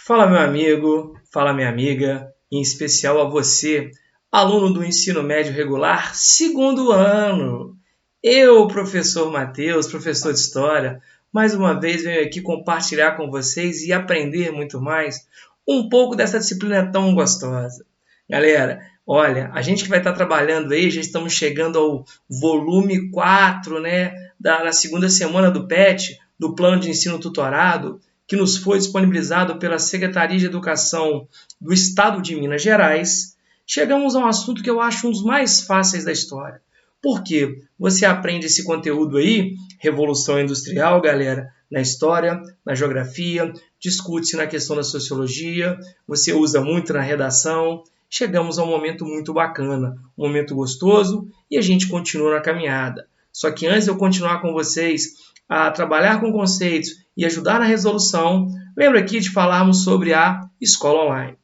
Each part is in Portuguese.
Fala, meu amigo, fala, minha amiga, em especial a você, aluno do ensino médio regular, segundo ano. Eu, professor Matheus, professor de História, mais uma vez venho aqui compartilhar com vocês e aprender muito mais um pouco dessa disciplina tão gostosa. Galera, olha, a gente que vai estar trabalhando aí, já estamos chegando ao volume 4, né, na segunda semana do PET, do Plano de Ensino Tutorado, que nos foi disponibilizado pela Secretaria de Educação do Estado de Minas Gerais, chegamos a um assunto que eu acho um dos mais fáceis da história. Por quê? Você aprende esse conteúdo aí, Revolução Industrial, galera, na história, na geografia, discute-se na questão da sociologia, você usa muito na redação. Chegamos a um momento muito bacana, um momento gostoso e a gente continua na caminhada. Só que antes de eu continuar com vocês a trabalhar com conceitos e ajudar na resolução, lembra aqui de falarmos sobre a Escola Online.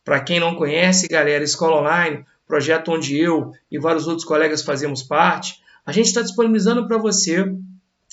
Para quem não conhece, galera, Escola Online, projeto onde eu e vários outros colegas fazemos parte, a gente está disponibilizando para você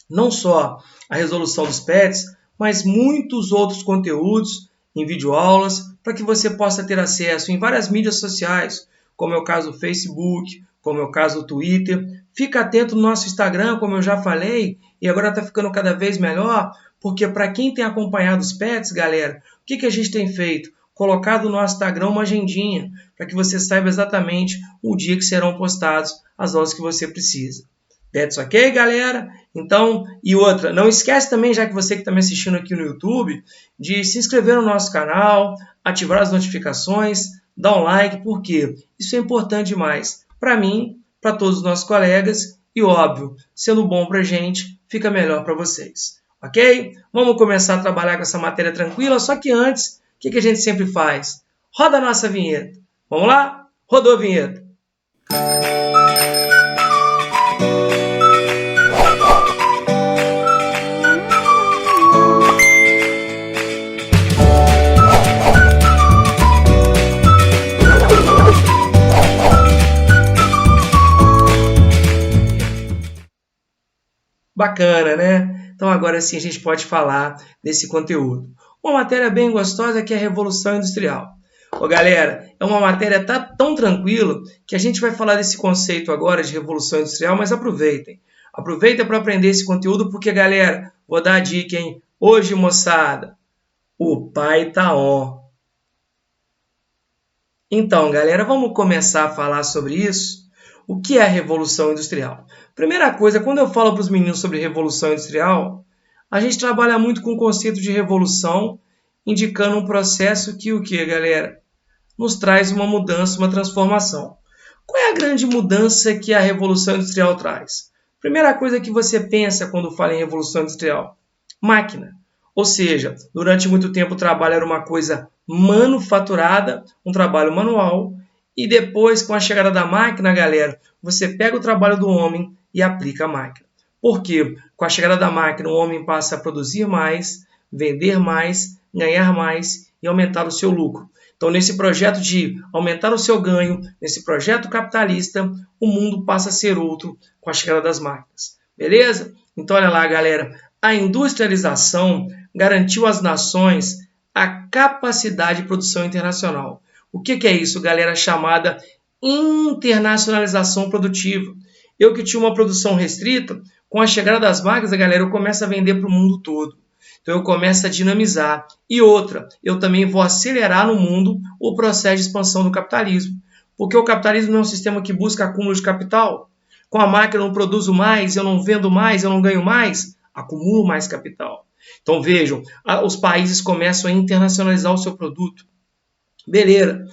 não só a resolução dos PETs, mas muitos outros conteúdos em videoaulas para que você possa ter acesso em várias mídias sociais, como é o caso do Facebook, como é o caso do Twitter. Fica atento no nosso Instagram, como eu já falei, e agora está ficando cada vez melhor, porque para quem tem acompanhado os PETs, galera, o que a gente tem feito? Colocado no nosso Instagram uma agendinha, para que você saiba exatamente o dia que serão postados as aulas que você precisa. That's ok, galera? Então, e outra, não esquece também, já que você que está me assistindo aqui no YouTube, de se inscrever no nosso canal, ativar as notificações, dar um like, porque isso é importante demais para mim, para todos os nossos colegas e, óbvio, sendo bom para a gente, fica melhor para vocês. Ok? Vamos começar a trabalhar com essa matéria tranquila, só que antes, o que a gente sempre faz? Roda a nossa vinheta. Vamos lá? Rodou a vinheta. Bacana, né? Então agora sim a gente pode falar desse conteúdo. Uma matéria bem gostosa que é a Revolução Industrial. Ô, galera, é uma matéria tão tranquila que a gente vai falar desse conceito agora de Revolução Industrial, mas aproveitem. Aproveitem para aprender esse conteúdo porque, galera, vou dar a dica, hein? Hoje, moçada, o pai tá on. Então, galera, vamos começar a falar sobre isso? O que é a Revolução Industrial? Primeira coisa, quando eu falo para os meninos sobre Revolução Industrial, a gente trabalha muito com o conceito de revolução, indicando um processo que o que, galera? Nos traz uma mudança, uma transformação. Qual é a grande mudança que a Revolução Industrial traz? Primeira coisa que você pensa quando fala em Revolução Industrial? Máquina. Ou seja, durante muito tempo o trabalho era uma coisa manufaturada, um trabalho manual, e depois, com a chegada da máquina, galera, você pega o trabalho do homem e aplica a máquina. Por quê? Com a chegada da máquina, o homem passa a produzir mais, vender mais, ganhar mais e aumentar o seu lucro. Então, nesse projeto de aumentar o seu ganho, nesse projeto capitalista, o mundo passa a ser outro com a chegada das máquinas. Beleza? Então, olha lá, galera. A industrialização garantiu às nações a capacidade de produção internacional. O que é isso, galera? Chamada internacionalização produtiva. Eu que tinha uma produção restrita, com a chegada das máquinas, galera, eu começo a vender para o mundo todo. Então eu começo a dinamizar. E outra, eu também vou acelerar no mundo o processo de expansão do capitalismo. Porque o capitalismo não é um sistema que busca acúmulo de capital. Com a máquina eu não produzo mais, eu não vendo mais, eu não ganho mais, acumulo mais capital. Então vejam, os países começam a internacionalizar o seu produto. Beleza.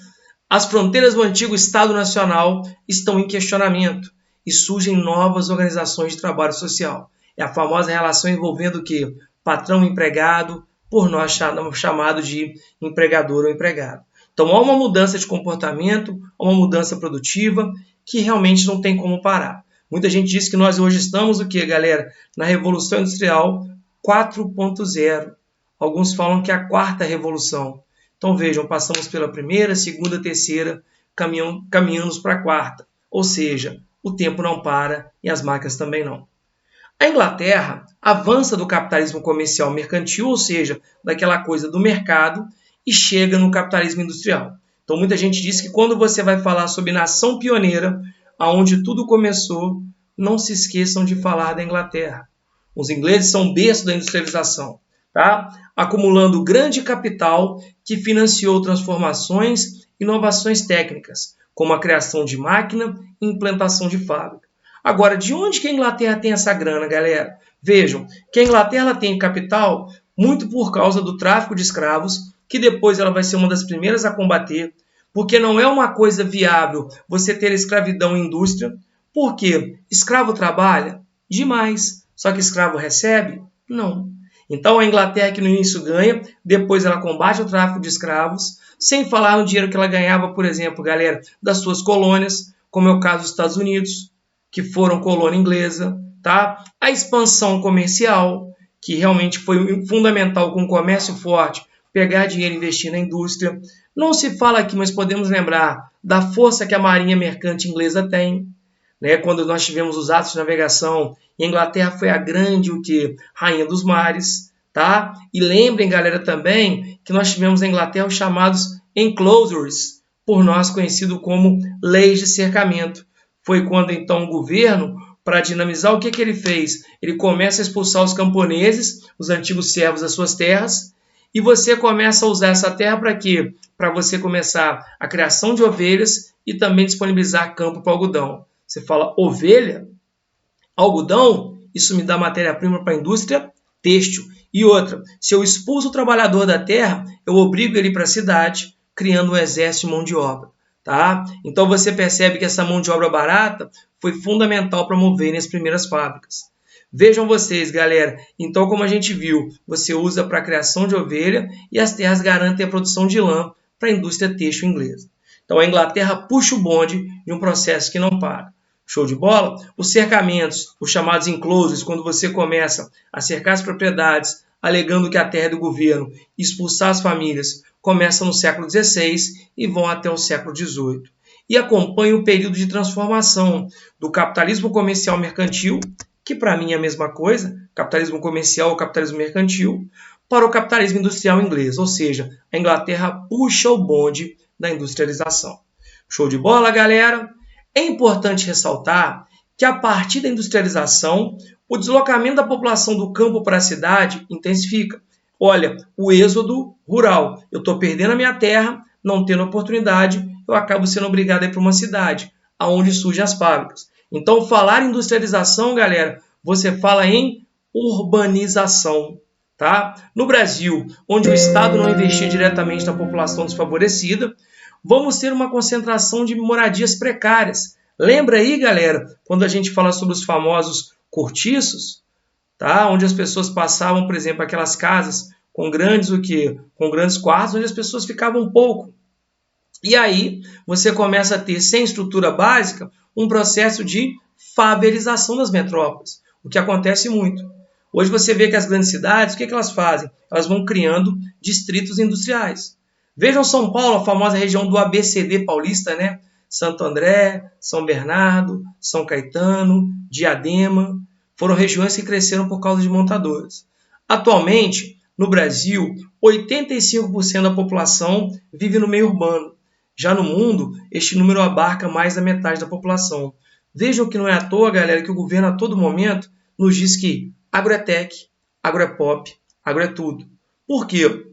As fronteiras do antigo Estado Nacional estão em questionamento e surgem novas organizações de trabalho social. É a famosa relação envolvendo o quê? Patrão e empregado, por nós chamado de empregador ou empregado. Então há uma mudança de comportamento, há uma mudança produtiva que realmente não tem como parar. Muita gente diz que nós hoje estamos o quê, galera? Na Revolução Industrial 4.0. Alguns falam que é a quarta revolução. Então vejam, passamos pela primeira, segunda, terceira, caminhamos para a quarta. Ou seja, o tempo não para e as máquinas também não. A Inglaterra avança do capitalismo comercial mercantil, ou seja, daquela coisa do mercado, e chega no capitalismo industrial. Então muita gente diz que quando você vai falar sobre nação pioneira, aonde tudo começou, não se esqueçam de falar da Inglaterra. Os ingleses são berço da industrialização, tá? Acumulando grande capital que financiou transformações e inovações técnicas, como a criação de máquina e implantação de fábrica. Agora, de onde que a Inglaterra tem essa grana, galera? Vejam, que a Inglaterra tem capital muito por causa do tráfico de escravos, que depois ela vai ser uma das primeiras a combater, porque não é uma coisa viável você ter escravidão em indústria, porque escravo trabalha demais. Só que escravo recebe? Não. Então a Inglaterra que no início ganha, depois ela combate o tráfico de escravos, sem falar no dinheiro que ela ganhava, por exemplo, galera, das suas colônias, como é o caso dos Estados Unidos, que foram colônia inglesa, tá? A expansão comercial, que realmente foi fundamental com o comércio forte, pegar dinheiro e investir na indústria. Não se fala aqui, mas podemos lembrar da força que a marinha mercante inglesa tem, né? Quando nós tivemos os atos de navegação, a Inglaterra foi a grande rainha dos mares, tá? E lembrem, galera, também que nós tivemos na Inglaterra os chamados enclosures, por nós conhecido como leis de cercamento. Foi quando então o governo, para dinamizar, o que ele fez? Ele começa a expulsar os camponeses, os antigos servos das suas terras, e você começa a usar essa terra para quê? Para você começar a criação de ovelhas e também disponibilizar campo para algodão. Você fala ovelha? Algodão? Isso me dá matéria-prima para a indústria têxtil. E outra, se eu expulso o trabalhador da terra, eu obrigo ele para a cidade, criando um exército de mão de obra. Tá? Então você percebe que essa mão de obra barata foi fundamental para mover as primeiras fábricas. Vejam vocês, galera, então como a gente viu, você usa para a criação de ovelha e as terras garantem a produção de lã para a indústria têxtil inglesa. Então a Inglaterra puxa o bonde de um processo que não para. Show de bola? Os cercamentos, os chamados enclosures, quando você começa a cercar as propriedades, alegando que a terra é do governo e expulsar as famílias, começam no século XVI e vão até o século XVIII. E acompanha o período de transformação do capitalismo comercial mercantil, que para mim é a mesma coisa, capitalismo comercial ou capitalismo mercantil, para o capitalismo industrial inglês, ou seja, a Inglaterra puxa o bonde da industrialização. Show de bola, galera? É importante ressaltar que a partir da industrialização, o deslocamento da população do campo para a cidade intensifica. Olha, o êxodo rural. Eu estou perdendo a minha terra, não tendo oportunidade, eu acabo sendo obrigado a ir para uma cidade, onde surgem as fábricas. Então, falar em industrialização, galera, você fala em urbanização. Tá? No Brasil, onde o Estado não investir diretamente na população desfavorecida, vamos ter uma concentração de moradias precárias. Lembra aí, galera, quando a gente fala sobre os famosos cortiços, tá? Onde as pessoas passavam, por exemplo, aquelas casas com grandes com grandes quartos, onde as pessoas ficavam um pouco. E aí você começa a ter, sem estrutura básica, um processo de favelização das metrópoles, o que acontece muito. Hoje você vê que as grandes cidades, o que elas fazem? Elas vão criando distritos industriais. Vejam São Paulo, a famosa região do ABCD paulista, né? Santo André, São Bernardo, São Caetano, Diadema, foram regiões que cresceram por causa de montadoras. Atualmente, no Brasil, 85% da população vive no meio urbano. Já no mundo, este número abarca mais da metade da população. Vejam que não é à toa, galera, que o governo a todo momento nos diz que agro é tech, agro é pop, agro é tudo. Por quê?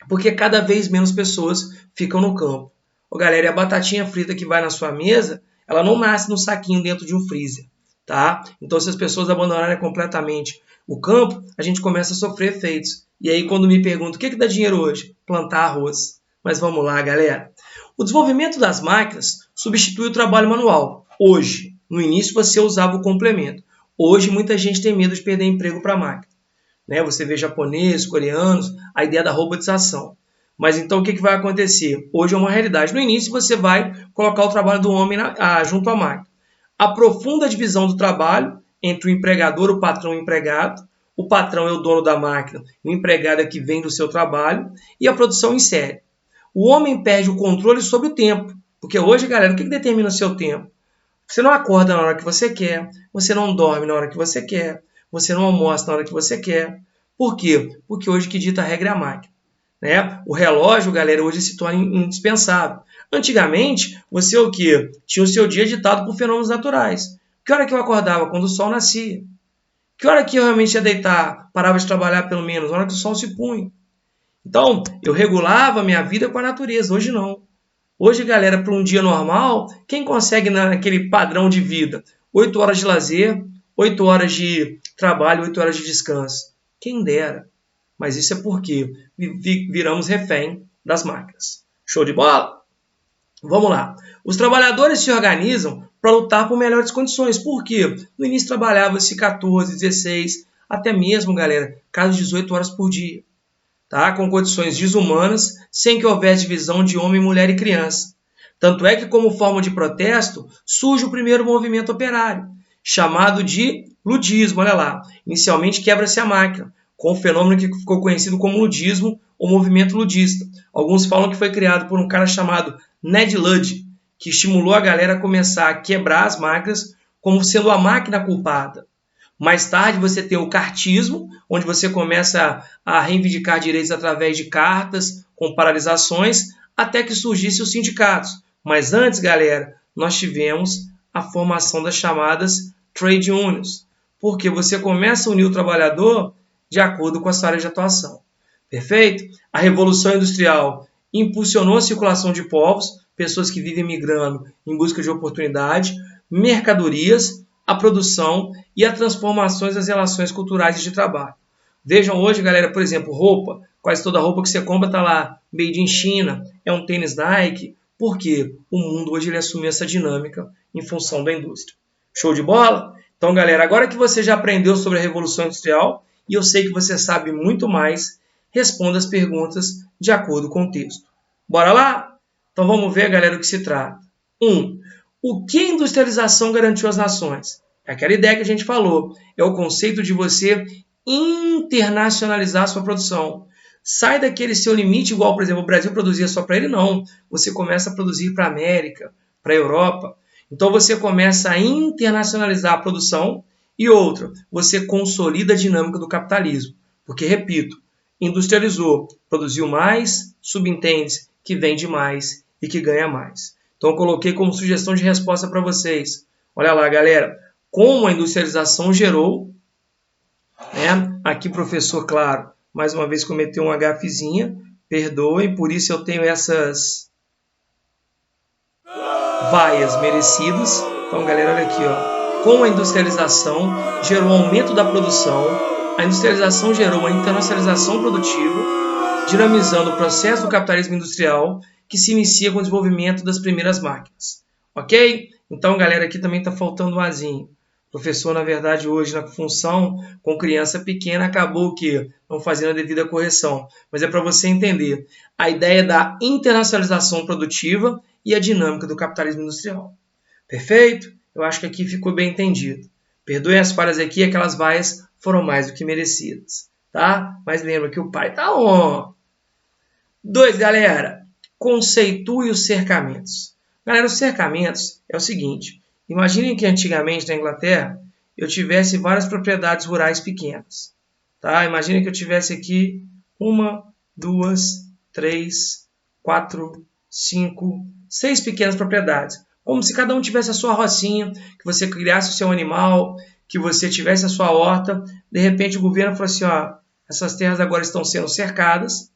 Porque cada vez menos pessoas ficam no campo. Ô, galera, e a batatinha frita que vai na sua mesa, ela não nasce no saquinho dentro de um freezer, tá? Então, se as pessoas abandonarem completamente o campo, a gente começa a sofrer efeitos. E aí, quando me perguntam, o que dá dinheiro hoje? Plantar arroz. Mas vamos lá, galera. O desenvolvimento das máquinas substitui o trabalho manual. Hoje, no início, você usava o complemento. Hoje, muita gente tem medo de perder emprego para a máquina. Né? Você vê japoneses, coreanos, a ideia da robotização. Mas então o que vai acontecer? Hoje é uma realidade. No início você vai colocar o trabalho do homem junto à máquina. A profunda divisão do trabalho entre o empregador, o patrão e o empregado. O patrão é o dono da máquina, o empregado é que vem do seu trabalho e a produção em série. O homem perde o controle sobre o tempo. Porque hoje, galera, o que determina o seu tempo? Você não acorda na hora que você quer, você não dorme na hora que você quer, você não almoça na hora que você quer. Por quê? Porque hoje que dita a regra é a máquina. né? O relógio, galera, hoje se torna indispensável. Antigamente, você o quê? Tinha o seu dia ditado por fenômenos naturais. Que hora que eu acordava? Quando o sol nascia. Que hora que eu realmente ia deitar? Parava de trabalhar pelo menos, na hora que o sol se punha. Então, eu regulava a minha vida com a natureza. Hoje não. Hoje, galera, para um dia normal, quem consegue naquele padrão de vida? 8 horas de lazer, 8 horas de trabalho, 8 horas de descanso. Quem dera. Mas isso é porque viramos refém das máquinas. Show de bola? Vamos lá. Os trabalhadores se organizam para lutar por melhores condições. Por quê? No início trabalhava-se 14, 16, até mesmo, galera, quase 18 horas por dia. Tá? Com condições desumanas, sem que houvesse divisão de homem, mulher e criança. Tanto é que, como forma de protesto, surge o primeiro movimento operário, chamado de ludismo. Olha lá, inicialmente quebra-se a máquina, com o fenômeno que ficou conhecido como ludismo ou movimento ludista. Alguns falam que foi criado por um cara chamado Ned Ludd, que estimulou a galera a começar a quebrar as máquinas como sendo a máquina culpada. Mais tarde você tem o cartismo, onde você começa a reivindicar direitos através de cartas, com paralisações, até que surgissem os sindicatos. Mas antes, galera, nós tivemos a formação das chamadas trade unions, porque você começa a unir o trabalhador de acordo com a sua área de atuação. Perfeito? A Revolução Industrial impulsionou a circulação de povos, pessoas que vivem migrando em busca de oportunidade, mercadorias, a produção e as transformações das relações culturais e de trabalho. Vejam hoje, galera, por exemplo, roupa. Quase toda roupa que você compra está lá, made in China, é um tênis Nike. Por quê? O mundo hoje ele assumiu essa dinâmica em função da indústria. Show de bola? Então, galera, agora que você já aprendeu sobre a Revolução Industrial, e eu sei que você sabe muito mais, responda as perguntas de acordo com o texto. Bora lá? Então vamos ver, galera, o que se trata. 1. O que a industrialização garantiu às nações? É aquela ideia que a gente falou. É o conceito de você internacionalizar a sua produção. Sai daquele seu limite, igual, por exemplo, o Brasil produzia só para ele, não. Você começa a produzir para a América, para a Europa. Então você começa a internacionalizar a produção. E outra, você consolida a dinâmica do capitalismo. Porque, repito, industrializou, produziu mais, subentende que vende mais e que ganha mais. Então eu coloquei como sugestão de resposta para vocês. Olha lá, galera, como a industrialização gerou, né? Aqui, professor, claro, mais uma vez cometeu um gafezinha, perdoem, por isso eu tenho essas vaias merecidas. Então, galera, olha aqui, ó. Com a industrialização, gerou um aumento da produção, a industrialização gerou uma internacionalização produtiva, dinamizando o processo do capitalismo industrial, que se inicia com o desenvolvimento das primeiras máquinas. Ok? Então, galera, aqui também está faltando um azinho. O professor, na verdade, hoje, na função com criança pequena, acabou que não fazendo a devida correção. Mas é para você entender a ideia da internacionalização produtiva e a dinâmica do capitalismo industrial. Perfeito? Eu acho que aqui ficou bem entendido. Perdoem as falhas aqui, aquelas vaias foram mais do que merecidas. Tá? Mas lembra que o pai tá on. 2, galera. Conceitue os cercamentos. Galera, os cercamentos é o seguinte. Imaginem que antigamente na Inglaterra eu tivesse várias propriedades rurais pequenas. Tá? Imaginem que eu tivesse aqui 1, 2, 3, 4, 5, 6 pequenas propriedades. Como se cada um tivesse a sua rocinha, que você criasse o seu animal, que você tivesse a sua horta. De repente o governo falou assim, ó, essas terras agora estão sendo cercadas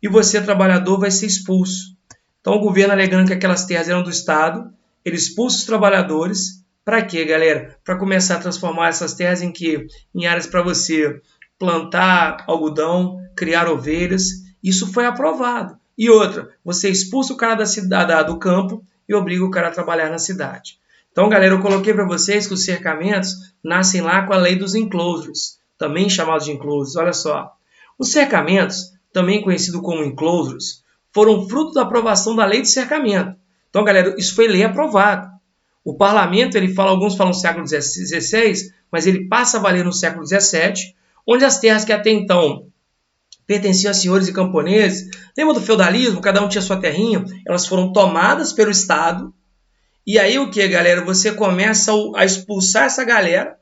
e você, trabalhador, vai ser expulso. Então o governo, alegando que aquelas terras eram do Estado, ele expulsa os trabalhadores. Para quê, galera? Para começar a transformar essas terras em quê? Em áreas para você plantar algodão, criar ovelhas. Isso foi aprovado. E outra, você expulsa o cara da cidade, do campo, e obriga o cara a trabalhar na cidade. Então, galera, eu coloquei para vocês que os cercamentos nascem lá com a lei dos enclosures, também chamados de enclosures. Olha só, os cercamentos, também conhecidos como enclosures, foram fruto da aprovação da lei de cercamento. Então, galera, isso foi lei aprovada. O parlamento, ele fala, alguns falam século XVI, mas ele passa a valer no século XVII, onde as terras que até então pertenciam a senhores e camponeses, lembra do feudalismo? Cada um tinha sua terrinha, elas foram tomadas pelo Estado. E aí o que, galera? Você começa a expulsar essa galera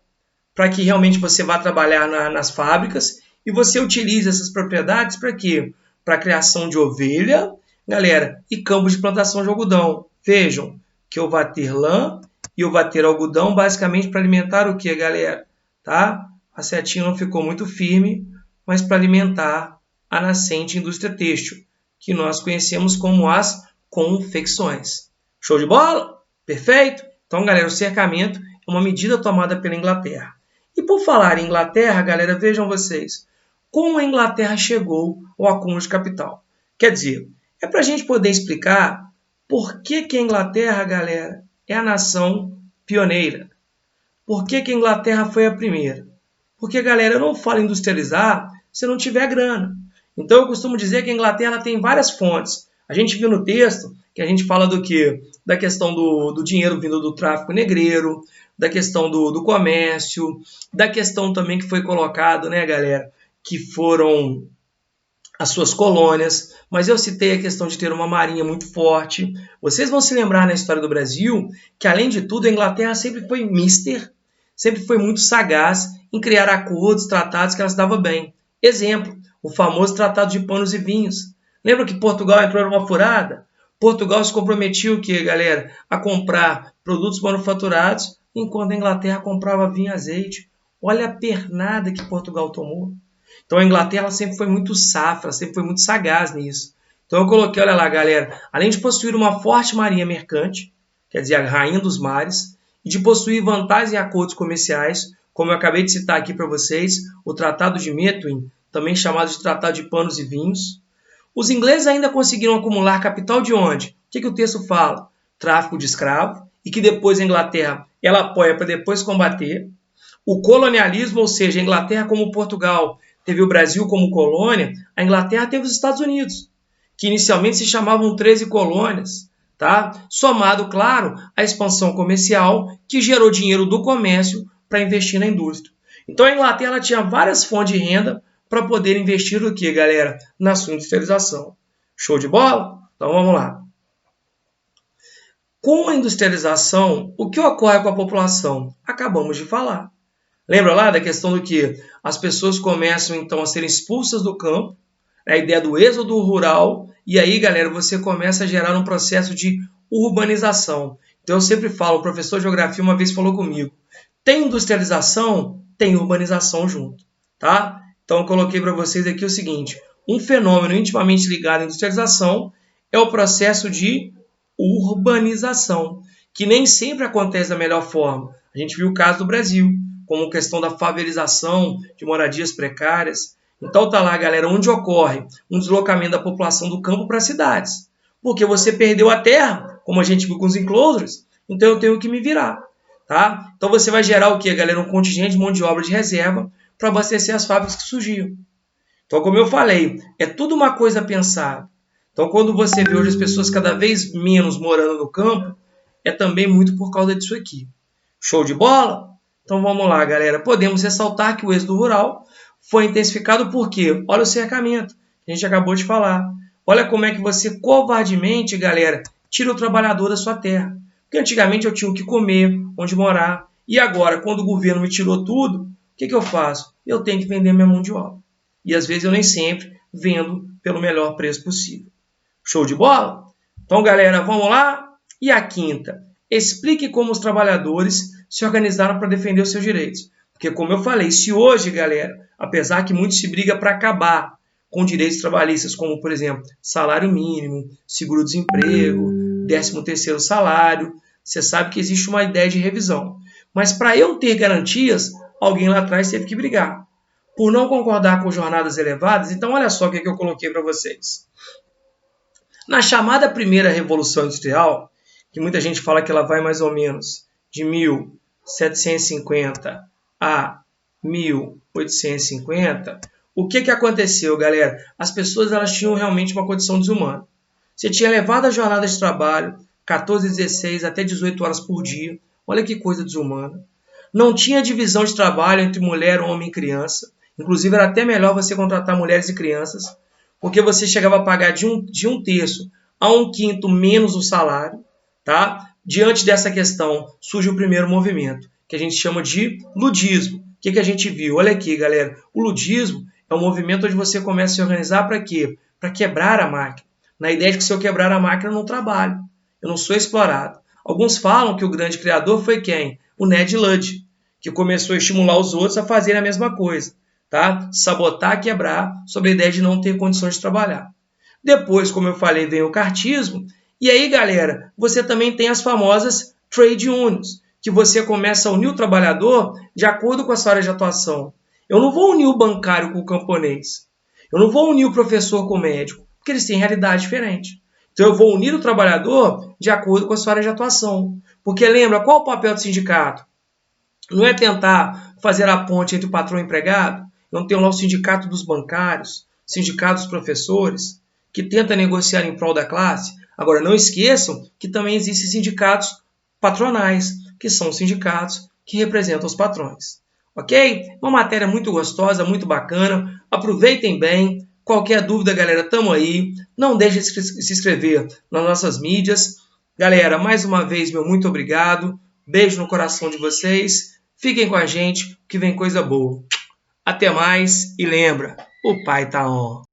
para que realmente você vá trabalhar nas fábricas e você utiliza essas propriedades para quê? para a criação de ovelha, galera, e campos de plantação de algodão. Vejam que eu vou ter lã e eu vou ter algodão basicamente para alimentar o que, galera? Tá? A setinha não ficou muito firme, mas para alimentar a nascente indústria têxtil, que nós conhecemos como as confecções. Show de bola? Perfeito? Então, galera, o cercamento é uma medida tomada pela Inglaterra. E por falar em Inglaterra, galera, vejam vocês, como a Inglaterra chegou ao acúmulo de capital. Quer dizer, é para a gente poder explicar por que a Inglaterra, galera, é a nação pioneira. Por que a Inglaterra foi a primeira? Porque, galera, eu não falo industrializar se não tiver grana. Então, eu costumo dizer que a Inglaterra tem várias fontes. A gente viu no texto que a gente fala do quê? Da questão do dinheiro vindo do tráfico negreiro, da questão do comércio, da questão também que foi colocado, né, galera, que foram as suas colônias, mas eu citei a questão de ter uma marinha muito forte. Vocês vão se lembrar na história do Brasil que, além de tudo, a Inglaterra sempre foi sempre foi muito sagaz em criar acordos, tratados que ela se dava bem. Exemplo, o famoso Tratado de Panos e Vinhos. Lembra que Portugal entrou numa furada? Portugal se comprometia o quê, galera? A comprar produtos manufaturados, enquanto a Inglaterra comprava vinho e azeite. Olha a pernada que Portugal tomou. Então a Inglaterra sempre foi muito safra, sempre foi muito sagaz nisso. Então eu coloquei, olha lá, galera, além de possuir uma forte marinha mercante, quer dizer, a rainha dos mares, e de possuir vantagens em acordos comerciais, como eu acabei de citar aqui para vocês, o Tratado de Methuen, também chamado de Tratado de Panos e Vinhos. Os ingleses ainda conseguiram acumular capital de onde? O que o texto fala? Tráfico de escravo, e que depois a Inglaterra ela apoia para depois combater. O colonialismo, ou seja, a Inglaterra como Portugal teve o Brasil como colônia, a Inglaterra teve os Estados Unidos, que inicialmente se chamavam 13 colônias, tá? Somado, claro, à expansão comercial que gerou dinheiro do comércio para investir na indústria. Então a Inglaterra tinha várias fontes de renda para poder investir no que, galera? Na sua industrialização. Show de bola? Então vamos lá. Com a industrialização, o que ocorre com a população? Acabamos de falar. Lembra lá da questão do que as pessoas começam então a ser expulsas do campo, a ideia do êxodo rural, e aí, galera, você começa a gerar um processo de urbanização. Então eu sempre falo, o professor de geografia uma vez falou comigo, tem industrialização, tem urbanização junto, tá? Então eu coloquei para vocês aqui o seguinte, um fenômeno intimamente ligado à industrialização é o processo de urbanização, que nem sempre acontece da melhor forma. A gente viu o caso do Brasil, como questão da favelização, de moradias precárias. Então tá lá, galera, onde ocorre um deslocamento da população do campo para as cidades. Porque você perdeu a terra, como a gente viu com os enclosures, então eu tenho que me virar. Tá? Então você vai gerar o quê, galera? Um contingente de mão de obra de reserva para abastecer as fábricas que surgiam. Então, como eu falei, é tudo uma coisa pensada. Então, quando você vê hoje as pessoas cada vez menos morando no campo, é também muito por causa disso aqui. Show de bola? Então vamos lá, galera. Podemos ressaltar que o êxodo rural foi intensificado por quê? Olha o cercamento, que a gente acabou de falar. Olha como é que você covardemente, galera, tira o trabalhador da sua terra. Porque antigamente eu tinha o que comer, onde morar. E agora, quando o governo me tirou tudo, o que eu faço? Eu tenho que vender minha mão de obra. E às vezes eu nem sempre vendo pelo melhor preço possível. Show de bola? Então, galera, vamos lá? E a quinta? Explique como os trabalhadores se organizaram para defender os seus direitos. Porque, como eu falei, se hoje, galera, apesar que muito se briga para acabar com direitos trabalhistas, como, por exemplo, salário mínimo, seguro-desemprego, 13º salário, você sabe que existe uma ideia de revisão. Mas para eu ter garantias, alguém lá atrás teve que brigar. Por não concordar com jornadas elevadas, então olha só o que eu coloquei para vocês. Na chamada primeira Revolução Industrial, que muita gente fala que ela vai mais ou menos de 1750 a 1850, o que aconteceu, galera? As pessoas elas tinham realmente uma condição desumana. Você tinha levado a jornada de trabalho, 14, 16 até 18 horas por dia. Olha que coisa desumana. Não tinha divisão de trabalho entre mulher, homem e criança. Inclusive, era até melhor você contratar mulheres e crianças, porque você chegava a pagar de um terço a 1/5 menos o salário. Tá? Diante dessa questão, surge o primeiro movimento, que a gente chama de ludismo. O que a gente viu? Olha aqui, galera. O ludismo é um movimento onde você começa a se organizar para quê? para quebrar a máquina. Na ideia de que se eu quebrar a máquina, eu não trabalho. Eu não sou explorado. Alguns falam que o grande criador foi quem? O Ned Ludd, que começou a estimular os outros a fazerem a mesma coisa. Tá? Sabotar, quebrar, sobre a ideia de não ter condições de trabalhar. Depois, como eu falei, vem o cartismo. E aí, galera, você também tem as famosas trade unions, que você começa a unir o trabalhador de acordo com a sua área de atuação. Eu não vou unir o bancário com o camponês. Eu não vou unir o professor com o médico, porque eles têm realidade diferente. Então, eu vou unir o trabalhador de acordo com a sua área de atuação. Porque lembra, qual o papel do sindicato? Não é tentar fazer a ponte entre o patrão e o empregado? Não tem lá o sindicato dos bancários, o sindicato dos professores, que tenta negociar em prol da classe. Agora, não esqueçam que também existem sindicatos patronais, que são os sindicatos que representam os patrões. Ok? Uma matéria muito gostosa, muito bacana. Aproveitem bem. Qualquer dúvida, galera, estamos aí. Não deixe de se inscrever nas nossas mídias. Galera, mais uma vez, meu muito obrigado. Beijo no coração de vocês. Fiquem com a gente, que vem coisa boa. Até mais e lembra, o pai tá on.